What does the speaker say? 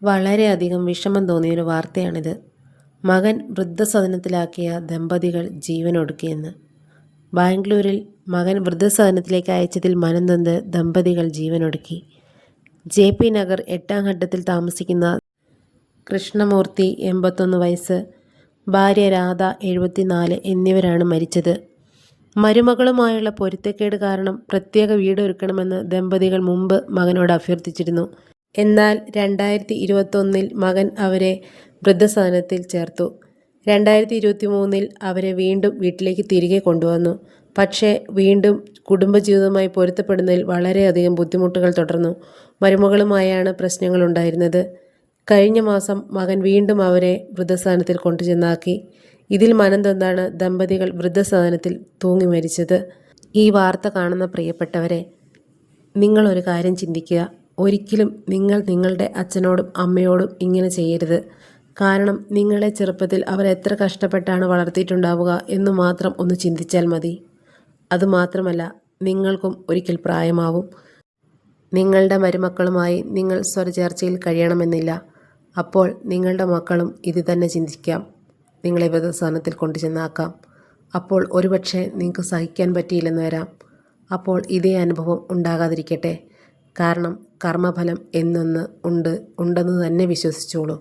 വളരെയധികം വിഷമം തോന്നിയൊരു വാർത്തയാണിത്. മകൻ വൃദ്ധസദനത്തിലാക്കിയ ദമ്പതികൾ ജീവനൊടുക്കിയെന്ന്. ബാംഗ്ലൂരിൽ മകൻ വൃദ്ധസദനത്തിലേക്ക് അയച്ചതിൽ മനംനൊന്ത് ദമ്പതികൾ ജീവനൊടുക്കി. JP നഗർ 8-ാം ഘട്ടത്തിൽ താമസിക്കുന്ന കൃഷ്ണമൂർത്തി 81 വയസ്സ്, ഭാര്യ രാധ 74 എന്നിവരാണ് മരിച്ചത്. മരുമകളുമായുള്ള പൊരുത്തക്കേട് കാരണം പ്രത്യേക വീട് ഒരുക്കണമെന്ന് ദമ്പതികൾ മുമ്പ് മകനോട് അഭ്യർത്ഥിച്ചിരുന്നു. എന്നാൽ 2021-ൽ മകൻ അവരെ വൃദ്ധസദനത്തിൽ ചേർത്തു. 2023-ൽ അവരെ വീണ്ടും വീട്ടിലേക്ക് തിരികെ കൊണ്ടുവന്നു. പക്ഷേ വീണ്ടും കുടുംബജീവിതവുമായി പൊരുത്തപ്പെടുന്നതിൽ വളരെയധികം ബുദ്ധിമുട്ടുകൾ തുടർന്നു. മരുമകളുമായാണ് പ്രശ്നങ്ങളുണ്ടായിരുന്നത്. കഴിഞ്ഞ മാസം മകൻ വീണ്ടും അവരെ വൃദ്ധസദനത്തിൽ കൊണ്ടുചെന്നാക്കി. ഇതിൽ മനംനൊന്താണ് ദമ്പതികൾ വൃദ്ധസദനത്തിൽ തൂങ്ങി മരിച്ചത്. ഈ വാർത്ത കാണുന്ന പ്രിയപ്പെട്ടവരെ, നിങ്ങളൊരു കാര്യം ചിന്തിക്കുക. ഒരിക്കലും നിങ്ങൾ നിങ്ങളുടെ അച്ഛനോടും അമ്മയോടും ഇങ്ങനെ ചെയ്യരുത്. കാരണം നിങ്ങളെ ചെറുപ്പത്തിൽ അവർ എത്ര കഷ്ടപ്പെട്ടാണ് വളർത്തിയിട്ടുണ്ടാവുക എന്ന് മാത്രം ഒന്ന് ചിന്തിച്ചാൽ മതി. അതുമാത്രമല്ല, നിങ്ങൾക്കും ഒരിക്കൽ പ്രായമാവും. നിങ്ങളുടെ മരുമക്കളുമായി നിങ്ങൾ സ്വരചേർച്ചയിൽ കഴിയണമെന്നില്ല. അപ്പോൾ നിങ്ങളുടെ മക്കളും ഇത് തന്നെ ചിന്തിക്കാം. നിങ്ങളെ വൃദ്ധസദനത്തിൽ കൊണ്ടുചെന്നാക്കാം. അപ്പോൾ ഒരുപക്ഷെ നിങ്ങൾക്ക് സഹിക്കാൻ പറ്റിയില്ലെന്ന് വരാം. അപ്പോൾ ഇതേ അനുഭവം ഉണ്ടാകാതിരിക്കട്ടെ. കാരണം കർമ്മഫലം എന്നൊന്ന് ഉണ്ടെന്ന് തന്നെ വിശ്വസിച്ചോളൂ.